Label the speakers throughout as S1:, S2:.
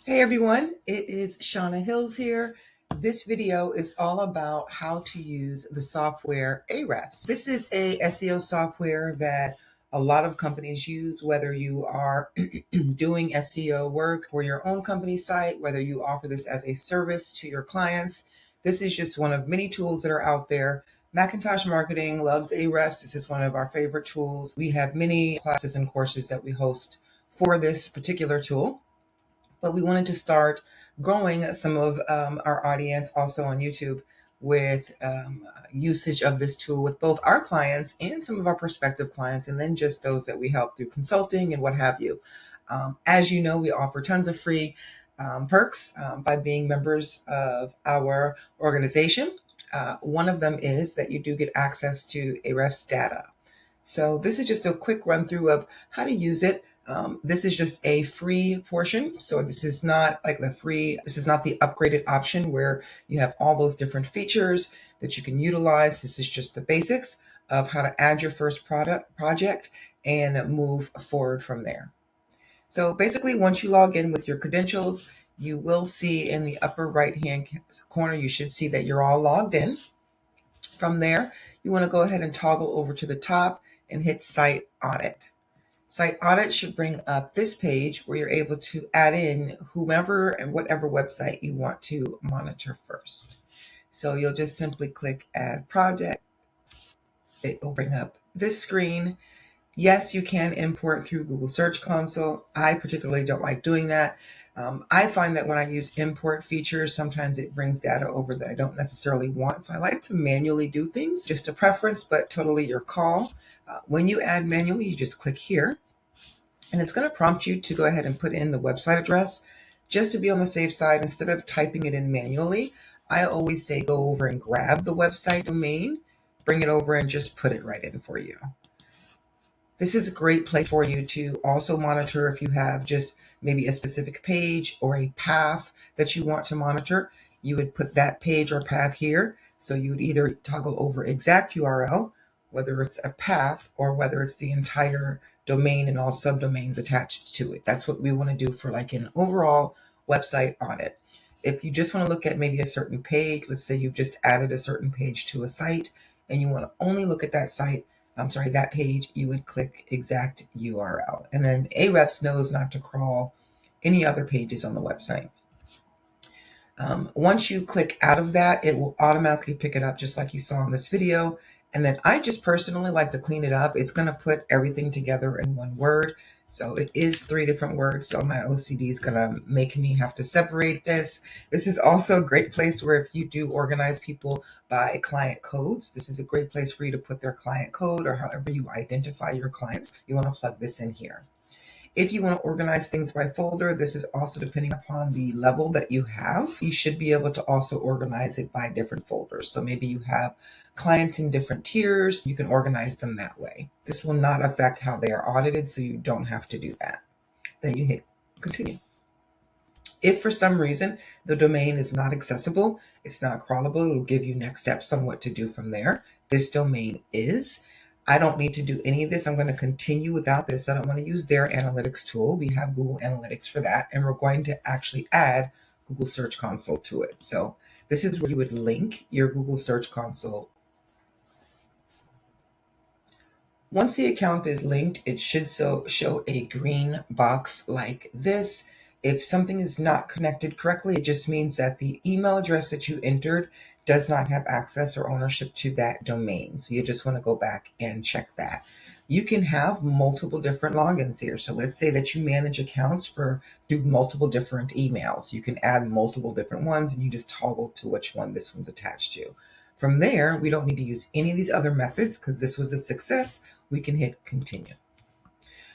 S1: Hey everyone, it is Shauna Hills here. This video is all about how to use the software Ahrefs. This is a SEO software that a lot of companies use, whether you are doing SEO work for your own company site, whether you offer this as a service to your clients. This is just one of many tools that are out there. Macintosh Marketing loves Ahrefs. This is one of our favorite tools. We have many classes and courses that we host for this particular tool. But we wanted to start growing some of our audience also on YouTube with usage of this tool with both our clients and some of our prospective clients, and then just those that we help through consulting and what have you. As you know, we offer tons of free perks by being members of our organization. One of them is that you do get access to Ahrefs data. So this is just a quick run through of how to use it. This is just a free portion. So this is not like this is not the upgraded option where you have all those different features that you can utilize. This is just the basics of how to add your first project and move forward from there. So basically, once you log in with your credentials, you will see in the upper right-hand corner, you should see that you're all logged in. From there, you want to go ahead and toggle over to the top and hit Site Audit. Site Audit should bring up this page where you're able to add in whomever and whatever website you want to monitor first. So you'll just simply click Add Project. It will bring up this screen. Yes, you can import through Google Search Console. I particularly don't like doing that. I find that when I use import features, sometimes it brings data over that I don't necessarily want. So I like to manually do things, just a preference, but totally your call. When you add manually, you just click here, and it's going to prompt you to go ahead and put in the website address. Just to be on the safe side, instead of typing it in manually, I always say go over and grab the website domain, bring it over and just put it right in for you. This is a great place for you to also monitor if you have just maybe a specific page or a path that you want to monitor. You would put that page or path here. So you would either toggle over exact URL, whether it's a path or whether it's the entire domain and all subdomains attached to it. That's what we want to do for like an overall website audit. If you just want to look at maybe a certain page, let's say you've just added a certain page to a site and you want to only look at that page, you would click exact URL. And then Ahrefs knows not to crawl any other pages on the website. Once you click out of that, it will automatically pick it up just like you saw in this video. And then I just personally like to clean it up. It's going to put everything together in one word. So it is 3 different words. So my OCD is going to make me have to separate this. This is also a great place where if you do organize people by client codes, this is a great place for you to put their client code or however you identify your clients. You want to plug this in here. If you want to organize things by folder, this is also depending upon the level that you have. You should be able to also organize it by different folders. So maybe you have clients in different tiers. You can organize them that way. This will not affect how they are audited, so you don't have to do that. Then you hit continue. If for some reason the domain is not accessible, it's not crawlable, it'll give you next steps on what to do from there. This domain is. I don't need to do any of this. I'm going to continue without this. I don't want to use their analytics tool. We have Google Analytics for that, and we're going to actually add Google Search Console to it. So this is where you would link your Google Search Console. Once the account is linked, it should show a green box like this. If something is not connected correctly, it just means that the email address that you entered does not have access or ownership to that domain. So you just want to go back and check that. You can have multiple different logins here. So let's say that you manage accounts through multiple different emails. You can add multiple different ones and you just toggle to which one this one's attached to. From there, we don't need to use any of these other methods because this was a success. We can hit continue.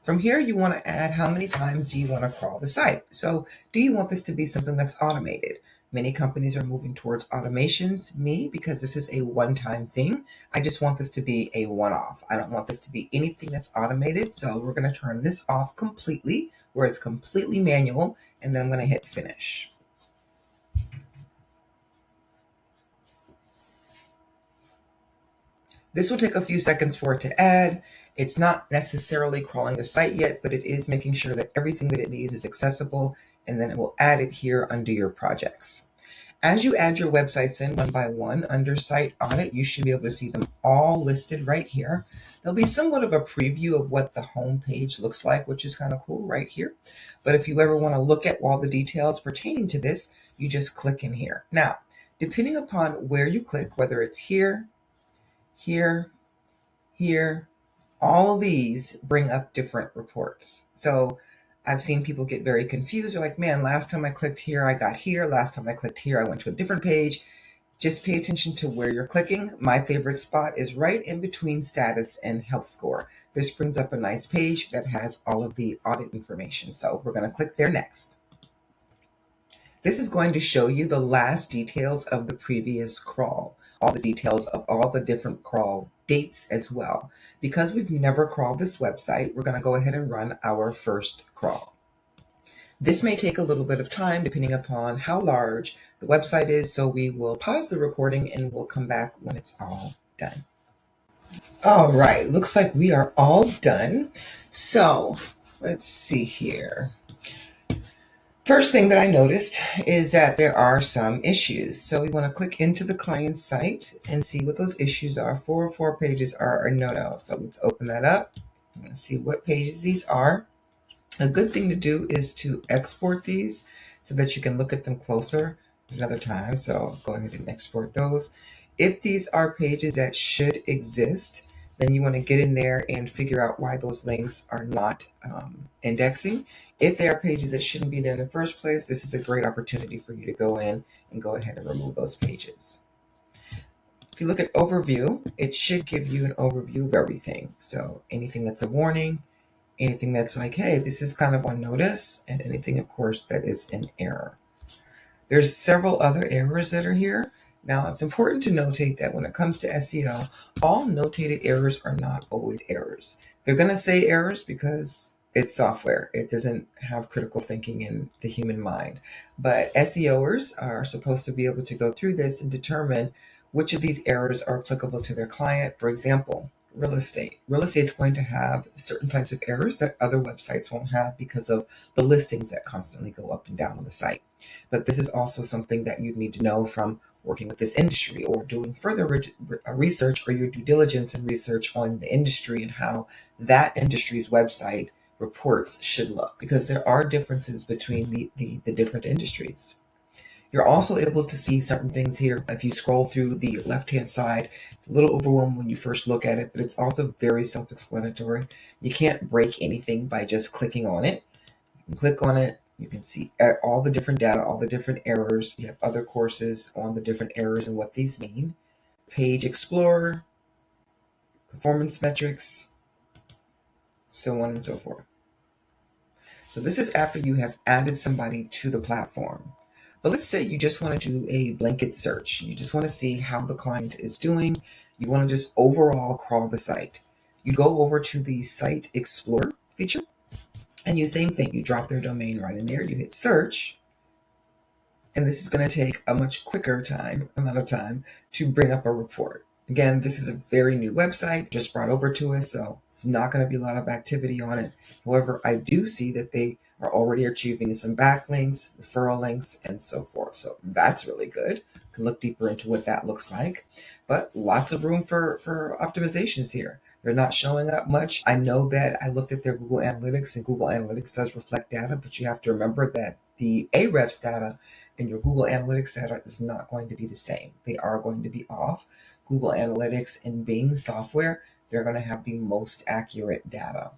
S1: From here, you want to add how many times do you want to crawl the site. So do you want this to be something that's automated? Many companies are moving towards automations. Me, because this is a one-time thing, I just want this to be a one-off. I don't want this to be anything that's automated. So we're going to turn this off completely, where it's completely manual, and then I'm going to hit finish. This will take a few seconds for it to add. It's not necessarily crawling the site yet, but it is making sure that everything that it needs is accessible, and then it will add it here under your projects. As you add your websites in one by one under Site Audit, you should be able to see them all listed right here. There'll be somewhat of a preview of what the home page looks like, which is kind of cool right here. But if you ever want to look at all the details pertaining to this, you just click in here. Now, depending upon where you click, whether it's here, here, here, all of these bring up different reports. So I've seen people get very confused. They're like, man, last time I clicked here, I got here. Last time I clicked here, I went to a different page. Just pay attention to where you're clicking. My favorite spot is right in between status and health score. This brings up a nice page that has all of the audit information. So we're going to click there next. This is going to show you the last details of the previous crawl, all the details of all the different crawl dates as well. Because we've never crawled this website, we're going to go ahead and run our first crawl. This may take a little bit of time depending upon how large the website is, so we will pause the recording and we'll come back when it's all done. All right, looks like we are all done. So let's see here. First thing that I noticed is that there are some issues. So we want to click into the client site and see what those issues are. 404 pages are a no-no. So let's open that up and see what pages these are. A good thing to do is to export these so that you can look at them closer another time. So go ahead and export those. If these are pages that should exist, then you want to get in there and figure out why those links are not indexing. If they are pages that shouldn't be there in the first place, this is a great opportunity for you to go in and go ahead and remove those pages. If you look at overview, it should give you an overview of everything. So anything that's a warning, anything that's like, hey, this is kind of on notice, and anything, of course, that is an error. There's several other errors that are here. Now, it's important to notate that when it comes to SEO, all notated errors are not always errors. They're going to say errors because it's software. It doesn't have critical thinking in the human mind. But SEOers are supposed to be able to go through this and determine which of these errors are applicable to their client. For example, real estate. Real estate's going to have certain types of errors that other websites won't have because of the listings that constantly go up and down on the site. But this is also something that you need to know from working with this industry or doing further research or your due diligence and research on the industry and how that industry's website reports should look, because there are differences between the different industries. You're also able to see certain things here. If you scroll through the left-hand side, it's a little overwhelming when you first look at it, but it's also very self-explanatory. You can't break anything by just clicking on it. You can click on it. You can see all the different data, all the different errors. You have other courses on the different errors and what these mean. Page Explorer, performance metrics, so on and so forth. So this is after you have added somebody to the platform. But let's say you just want to do a blanket search. You just want to see how the client is doing. You want to just overall crawl the site. You go over to the Site Explorer feature. And you same thing, you drop their domain right in there, you hit search, and this is going to take a much quicker amount of time to bring up a report. Again, this is a very new website, just brought over to us, so it's not going to be a lot of activity on it. However, I do see that they are already achieving some backlinks, referral links, and so forth. So that's really good. You can look deeper into what that looks like, but lots of room for optimizations here. They're not showing up much. I know that I looked at their Google Analytics, and Google Analytics does reflect data, but you have to remember that the Ahrefs data and your Google Analytics data is not going to be the same. They are going to be off. Google Analytics and Bing software, they're going to have the most accurate data.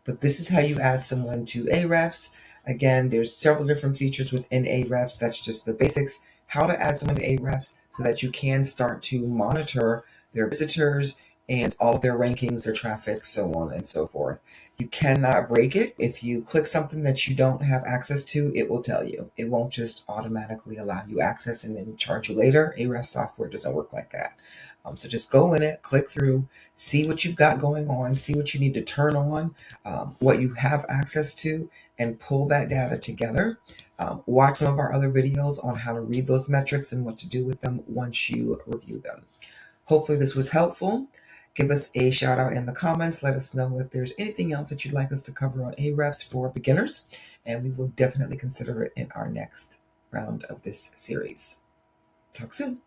S1: But this is how you add someone to Ahrefs. Again, there's several different features within Ahrefs. That's just the basics. How to add someone to Ahrefs so that you can start to monitor their visitors and all of their rankings, their traffic, so on and so forth. You cannot break it. If you click something that you don't have access to, it will tell you. It won't just automatically allow you access and then charge you later. Ahrefs software doesn't work like that. So just go in it, click through, see what you've got going on, see what you need to turn on, what you have access to, and pull that data together. Watch some of our other videos on how to read those metrics and what to do with them once you review them. Hopefully this was helpful. Give us a shout out in the comments. Let us know if there's anything else that you'd like us to cover on Ahrefs for beginners, and we will definitely consider it in our next round of this series. Talk soon.